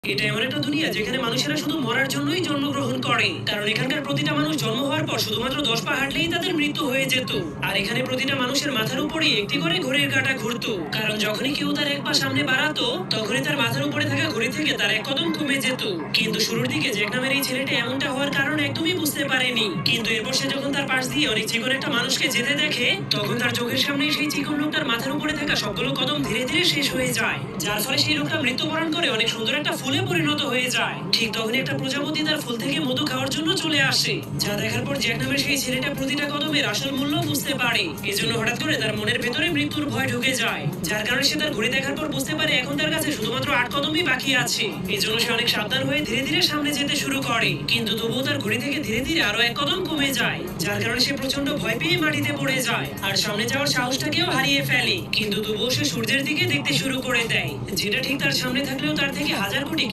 এটা এমন একটা দুনিয়া যেখানে মানুষেরা শুধু মরার জন্যই জন্মগ্রহণ করে, কারণ এখানকার প্রতিটা মানুষ জন্ম হওয়ার পর শুধুমাত্র 10 পা হাঁটলেই তাদের মৃত্যু হয়ে যেত। আর এখানে প্রতিটা মানুষের মাথার উপরে একটি করে ঘড়ির কাঁটা ঘুরতো, কারণ যখনই কেউ তার এক পা সামনে বাড়াতো তখনই তার মাথার উপরে থাকা ঘড়ি থেকে তার এক কদম কমে যেত। কিন্তু শুরুর দিকে জ্যাক নামের এই ছেলেটা এমনটা হওয়ার কারণ একদমই বুঝতে পারেনি। কিন্তু এরপর সে যখন তার পাশ দিয়ে অনেক চিকন একটা মানুষকে যেতে দেখে, তখন তার চোখের সামনে সেই চিকন লোকটার মাথার উপরে থাকা সবগুলো কদম ধীরে ধীরে শেষ হয়ে যায়, যার ফলে সেই লোকটা মৃত্যুবরণ করে অনেক সুন্দর একটা ফুলে পরিণত হয়ে যায়। ঠিক তখনই একটা প্রজাপতি তার ফুল থেকে মধু খাওয়ার জন্য চলে আসে, যা দেখার পর জ্যাক নামের সেই ছেলেটা প্রতিটা কদমের আসল মূল্য বুঝতে পারে। এজন্য হঠাৎ করে তার মনের ভেতরে মৃত্যুর ভয় ঢুকে যায়, যার কারণে সে তার ঘড়ি দেখার পর বুঝতে পারে এখন তার কাছে শুধুমাত্র 8 কদমই বাকি আছে। এজন্য সে অনেক সাবধান হয়ে ধীরে ধীরে সামনে যেতে শুরু করে, কিন্তু তবুও তার ঘড়ি থেকে ধীরে ধীরে আরো এক কদম কমে যায়, যার কারণে সে প্রচন্ড ভয় পেয়ে মাটিতে পড়ে যায় আর সামনে যাওয়ার সাহসটাকেও হারিয়ে ফেলে। কিন্তু তবুও সে সূর্যের দিকে দেখতে শুরু করে দেয়, যেটা ঠিক তার সামনে থাকলেও তার থেকে হাজার কোটি